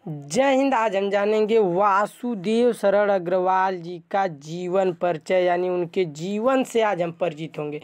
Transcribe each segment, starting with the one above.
जय हिंद। आज हम जानेंगे वासुदेव शरण अग्रवाल जी का जीवन परिचय, यानी उनके जीवन से आज हम परिचित होंगे।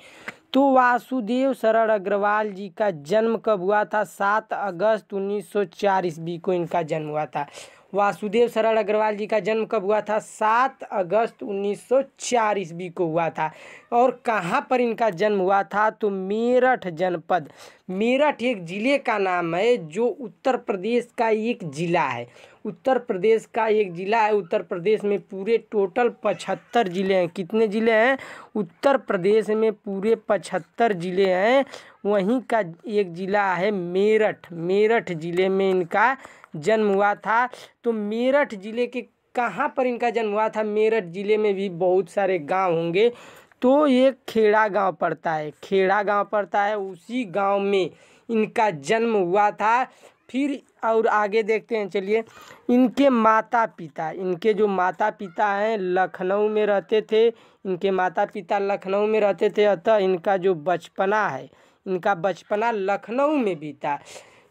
तो वासुदेव शरण अग्रवाल जी का जन्म कब हुआ था? 7 अगस्त 1904 ईस्वी को इनका जन्म हुआ था। वासुदेव शरण अग्रवाल जी का जन्म कब हुआ था? 7 अगस्त 1904 ईस्वी को हुआ था। और कहाँ पर इनका जन्म हुआ था? तो मेरठ जनपद। मेरठ एक ज़िले का नाम है जो उत्तर प्रदेश का एक ज़िला है। उत्तर प्रदेश का एक ज़िला है। उत्तर प्रदेश में पूरे टोटल 75 ज़िले हैं। कितने ज़िले हैं? उत्तर प्रदेश में पूरे 75 ज़िले हैं। वहीं का एक ज़िला है मेरठ। मेरठ ज़िले में इनका जन्म हुआ था। तो मेरठ ज़िले के कहाँ पर इनका जन्म हुआ था? मेरठ ज़िले में भी बहुत सारे गांव होंगे। तो ये खेड़ा गांव पड़ता है। खेड़ा गांव पड़ता है, उसी गांव में इनका जन्म हुआ था। फिर और आगे देखते हैं, चलिए। इनके माता पिता, इनके जो माता पिता हैं लखनऊ में रहते थे। इनके माता पिता लखनऊ में रहते थे, अतः इनका जो बचपना है, इनका बचपना लखनऊ में बीता।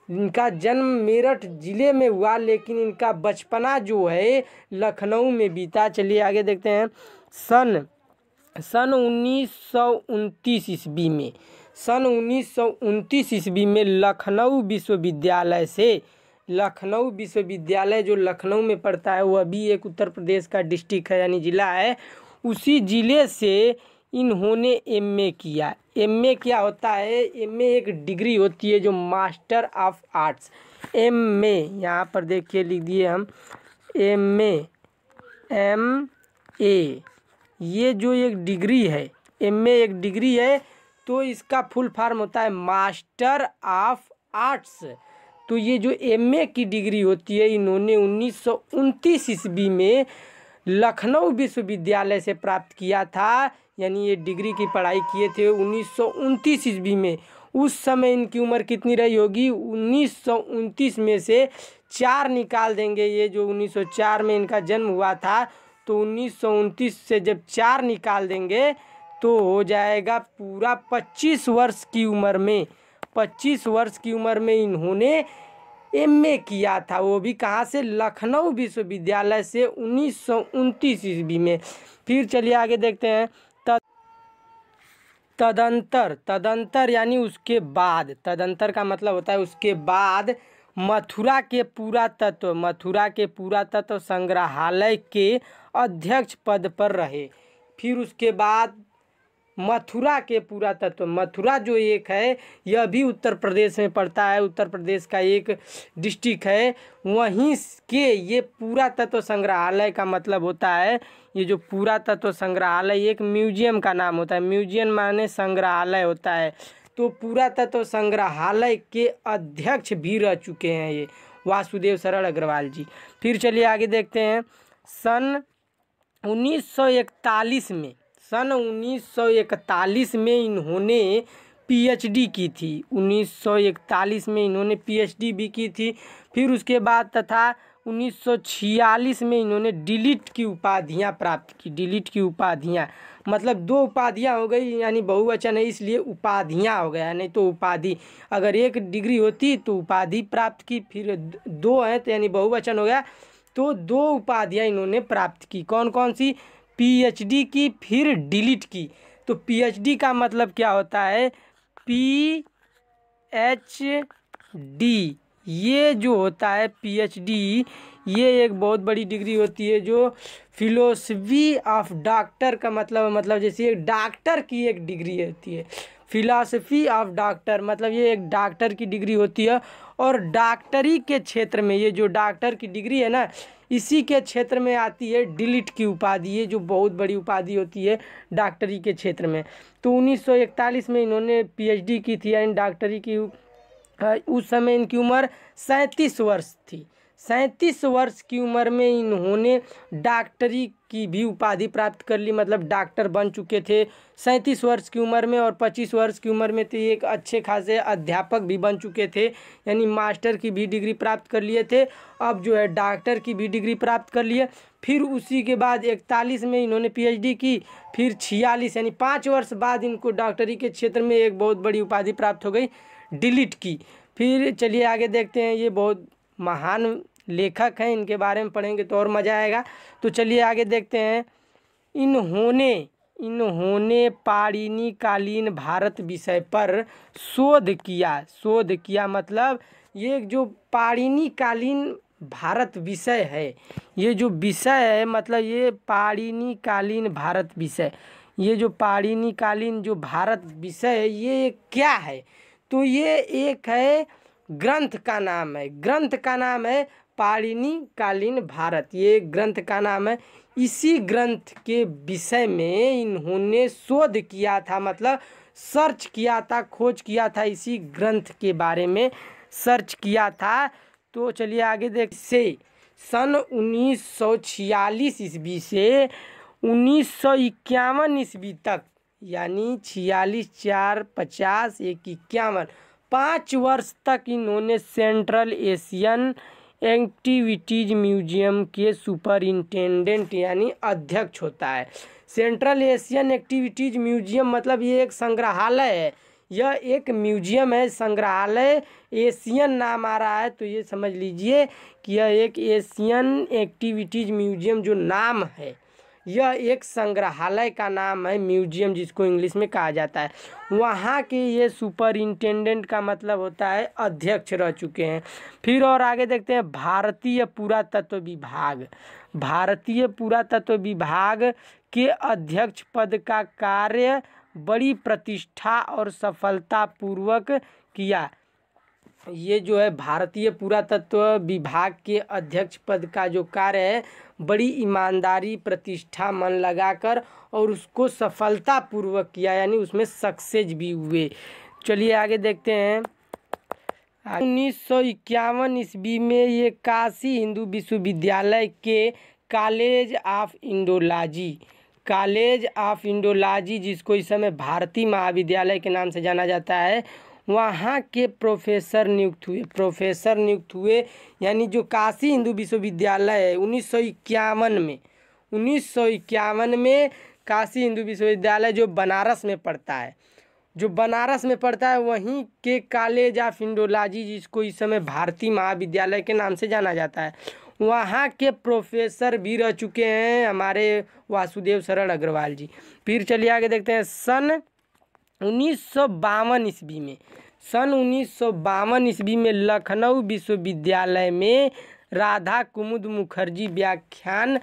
इनका जन्म मेरठ ज़िले में हुआ, लेकिन इनका बचपना जो है लखनऊ में बीता। चलिए आगे देखते हैं। सन 1929 ईस्वी में, सन 1929 ईस्वी में लखनऊ विश्वविद्यालय से, लखनऊ विश्वविद्यालय जो लखनऊ में पड़ता है वह भी एक उत्तर प्रदेश का डिस्ट्रिक्ट है, यानी ज़िला है। उसी ज़िले से इन्होंने एमए किया। एमए क्या होता है? एमए एक डिग्री होती है जो मास्टर ऑफ आर्ट्स। एमए यहाँ पर देखिए, लिख दिए हम एमए, MA। ये जो एक डिग्री है, एमए एक डिग्री है, तो इसका फुल फॉर्म होता है मास्टर ऑफ आर्ट्स। तो ये जो एमए की डिग्री होती है, इन्होंने 1929 ईस्वी में लखनऊ विश्वविद्यालय से प्राप्त किया था। यानी ये डिग्री की पढ़ाई किए थे 1929 ईस्वी में। उस समय इनकी उम्र कितनी रही होगी? 1929 में से 4 निकाल देंगे। ये जो 1904 में इनका जन्म हुआ था, तो 1929 से जब 4 निकाल देंगे तो हो जाएगा पूरा 25 वर्ष की उम्र में। 25 वर्ष की उम्र में इन्होंने एमए किया था, वो भी कहाँ से? लखनऊ विश्वविद्यालय से 1929 ईस्वी में। फिर चलिए आगे देखते हैं। तदंतर, तदंतर यानी उसके बाद। तदंतर का मतलब होता है उसके बाद मथुरा के पुरातत्व, मथुरा के पुरातत्व संग्रहालय के अध्यक्ष पद पर रहे। फिर उसके बाद मथुरा के पुरातत्व, मथुरा जो एक है यह भी उत्तर प्रदेश में पड़ता है, उत्तर प्रदेश का एक डिस्ट्रिक्ट है। वहीं के ये पुरातत्व संग्रहालय का मतलब होता है, ये जो पुरातत्व संग्रहालय एक म्यूजियम का नाम होता है। म्यूजियम माने संग्रहालय होता है। तो पुरातत्व संग्रहालय के अध्यक्ष भी रह चुके हैं ये वासुदेव शरण अग्रवाल जी। फिर चलिए आगे देखते हैं। सन 1941 में, सन 1941 में इन्होंने PhD की थी। 1941 में इन्होंने PhD भी की थी। फिर उसके बाद तथा 1946 में इन्होंने डिलीट की उपाधियां प्राप्त की। डिलीट की उपाधियां मतलब 2 उपाधियां हो गई, यानी बहुवचन है इसलिए उपाधियां हो गया। नहीं तो उपाधि, अगर एक डिग्री होती तो उपाधि प्राप्त की, फिर 2 है तो यानी बहुवचन हो गया। तो 2 उपाधियां इन्होंने प्राप्त की। कौन कौन सी? PhD की, फिर डिलीट की। तो PhD का मतलब क्या होता है? PhD, ये जो होता है PhD, ये एक बहुत बड़ी डिग्री होती है जो फिलोसफी ऑफ डॉक्टर का मतलब जैसे एक डॉक्टर की एक डिग्री होती है। फिलॉसफी ऑफ डॉक्टर मतलब ये एक डॉक्टर की डिग्री होती है। और डॉक्टरी के क्षेत्र में ये जो डॉक्टर की डिग्री है ना, इसी के क्षेत्र में आती है डिलीट की उपाधि, ये जो बहुत बड़ी उपाधि होती है डॉक्टरी के क्षेत्र में। तो 1941 में इन्होंने PhD की थी, यानी डॉक्टरी की। उस समय इनकी उम्र 37 वर्ष थी। 37 वर्ष की उम्र में इन्होंने डॉक्टरी की भी उपाधि प्राप्त कर ली, मतलब डॉक्टर बन चुके थे 37 वर्ष की उम्र में। और 25 वर्ष की उम्र में तो एक अच्छे खासे अध्यापक भी बन चुके थे, यानी मास्टर की भी डिग्री प्राप्त कर लिए थे। अब जो है डॉक्टर की भी डिग्री प्राप्त कर लिए। फिर उसी के बाद 41 में इन्होंने PhD की। फिर 46 यानी 5 वर्ष बाद इनको डॉक्टरी के क्षेत्र में एक बहुत बड़ी उपाधि प्राप्त हो गई, डिलीट की। फिर चलिए आगे देखते हैं। ये बहुत महान लेखक हैं, इनके बारे में पढ़ेंगे तो और मज़ा आएगा। तो चलिए आगे देखते हैं। इन्होंने पाणिनि कालीन भारत विषय पर शोध किया मतलब ये जो पाणिनि कालीन भारत विषय है, ये जो विषय है मतलब ये पाणिनि कालीन भारत विषय, ये जो पाणिनि कालीन जो भारत विषय है ये क्या है? तो ये एक है ग्रंथ का नाम है, ग्रंथ का नाम है पाणिनि कालीन भारत, ये ग्रंथ का नाम है। इसी ग्रंथ के विषय में इन्होंने शोध किया था, मतलब सर्च किया था, खोज किया था, इसी ग्रंथ के बारे में सर्च किया था। तो चलिए आगे देख से सन 1946 ईस्वी से 1951 ईस्वी तक, यानी 46 4 50 1 51, 5 वर्ष तक इन्होंने सेंट्रल एशियन एक्टिविटीज़ म्यूजियम के सुपरिंटेंडेंट यानी अध्यक्ष होता है। सेंट्रल एशियन एक्टिविटीज़ म्यूजियम मतलब ये एक संग्रहालय है, यह एक म्यूजियम है, संग्रहालय, एशियन नाम आ रहा है तो ये समझ लीजिए कि यह एक एशियन एक्टिविटीज़ म्यूजियम जो नाम है, यह एक संग्रहालय का नाम है, म्यूजियम जिसको इंग्लिश में कहा जाता है। वहाँ के ये सुपरिंटेंडेंट का मतलब होता है अध्यक्ष रह चुके हैं। फिर और आगे देखते हैं भारतीय पुरातत्व विभाग। भारतीय पुरातत्व विभाग के अध्यक्ष पद का कार्य बड़ी प्रतिष्ठा और सफलतापूर्वक किया। ये जो है भारतीय पुरातत्व विभाग के अध्यक्ष पद का जो कार्य है बड़ी ईमानदारी, प्रतिष्ठा, मन लगाकर और उसको सफलतापूर्वक किया, यानी उसमें सक्सेस भी हुए। चलिए आगे देखते हैं। 1951 ईस्वी में ये काशी हिंदू विश्वविद्यालय के कॉलेज ऑफ इंडोलॉजी जिसको इस समय भारतीय महाविद्यालय के नाम से जाना जाता है, वहाँ के प्रोफेसर नियुक्त हुए। यानी जो काशी हिंदू विश्वविद्यालय है 1951 में काशी हिंदू विश्वविद्यालय जो बनारस में पड़ता है वहीं के कॉलेज ऑफ इंडोलॉजी जिसको इस समय भारतीय महाविद्यालय के नाम से जाना जाता है, वहाँ के प्रोफेसर भी रह चुके हैं हमारे वासुदेव शरण अग्रवाल जी। फिर चलिए आगे देखते हैं। सन 1952 ईस्वी में लखनऊ विश्वविद्यालय में राधा कुमुद मुखर्जी व्याख्यान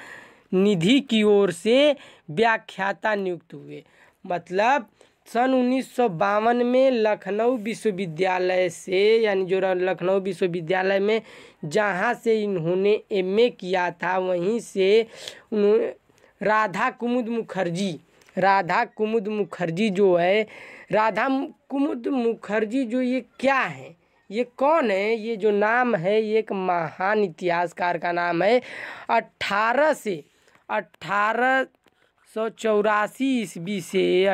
निधि की ओर से व्याख्याता नियुक्त हुए। मतलब सन 1952 में लखनऊ विश्वविद्यालय से, यानी जो लखनऊ विश्वविद्यालय में जहाँ से इन्होंने MA किया था वहीं से उन्होंने राधा कुमुद मुखर्जी जो ये क्या है, ये कौन है, ये जो नाम है ये एक महान इतिहासकार का नाम है। 1884 ईस्वी से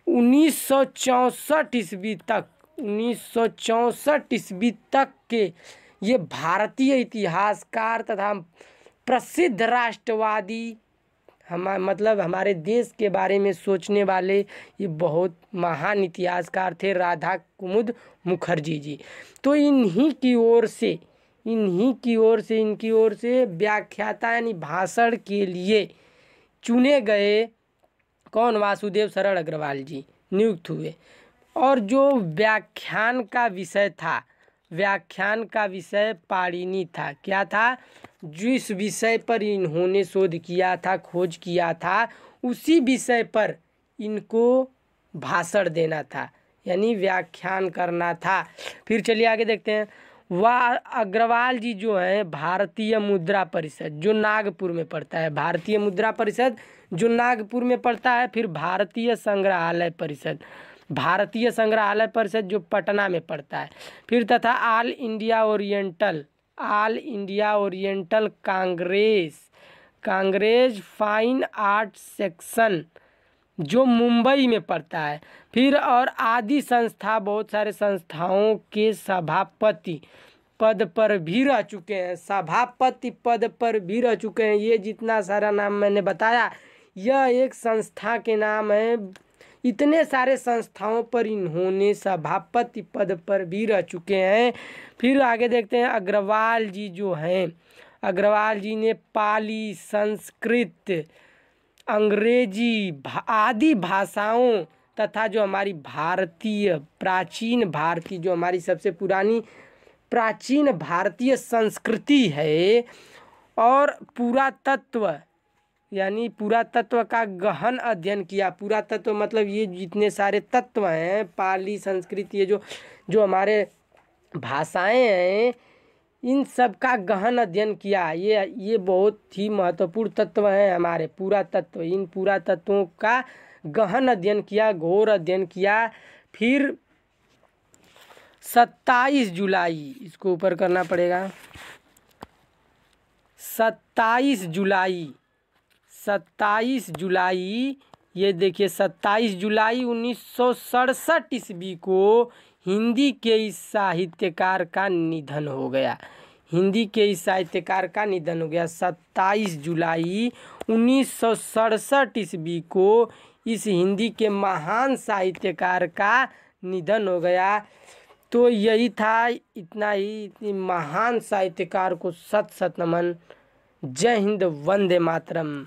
1964 ईस्वी तक के ये भारतीय इतिहासकार तथा प्रसिद्ध राष्ट्रवादी, हमारे देश के बारे में सोचने वाले ये बहुत महान इतिहासकार थे राधा कुमुद मुखर्जी जी। तो इनकी ओर से व्याख्याता यानी भाषण के लिए चुने गए कौन, वासुदेव शरण अग्रवाल जी नियुक्त हुए। और जो व्याख्यान का विषय पाणिनि था, क्या था, जिस विषय पर इन्होंने शोध किया था, खोज किया था, उसी विषय पर इनको भाषण देना था, यानी व्याख्यान करना था। फिर चलिए आगे देखते हैं। वह अग्रवाल जी जो है भारतीय मुद्रा परिषद जो नागपुर में पड़ता है, फिर भारतीय संग्रहालय परिषद जो पटना में पड़ता है, फिर तथा all India oriental Congress fine art section जो मुंबई में पड़ता है, फिर और आदि संस्था, बहुत सारे संस्थाओं के सभापति पद पर भी रह चुके हैं। ये जितना सारा नाम मैंने बताया यह एक संस्था के नाम है, इतने सारे संस्थाओं पर इन्होंने सभापति पद पर भी रह चुके हैं। फिर आगे देखते हैं अग्रवाल जी जो हैं, अग्रवाल जी ने पाली, संस्कृत, अंग्रेजी आदि भाषाओं तथा जो हमारी भारतीय प्राचीन भारतीय जो हमारी सबसे पुरानी प्राचीन भारतीय संस्कृति है और पुरातत्व यानी पुरातत्व का गहन अध्ययन किया। पुरातत्व मतलब ये जितने सारे तत्व हैं, पाली, संस्कृत, ये जो हमारे भाषाएं हैं, इन सब का गहन अध्ययन किया। ये बहुत ही महत्वपूर्ण तत्व हैं हमारे पुरातत्व। इन पुरातत्वों का गहन अध्ययन किया, घोर अध्ययन किया। फिर 27 जुलाई, इसको ऊपर करना पड़ेगा, 27 जुलाई, ये देखिए 27 जुलाई 1967 ईस्वी को हिंदी के इस साहित्यकार का निधन हो गया। हिंदी के इस साहित्यकार का निधन हो गया 27 जुलाई 1967 ईस्वी को इस हिंदी के महान साहित्यकार का निधन हो गया। तो यही था, इतना ही। इतनी महान साहित्यकार को सत सत नमन। जय हिंद, वंदे मातरम।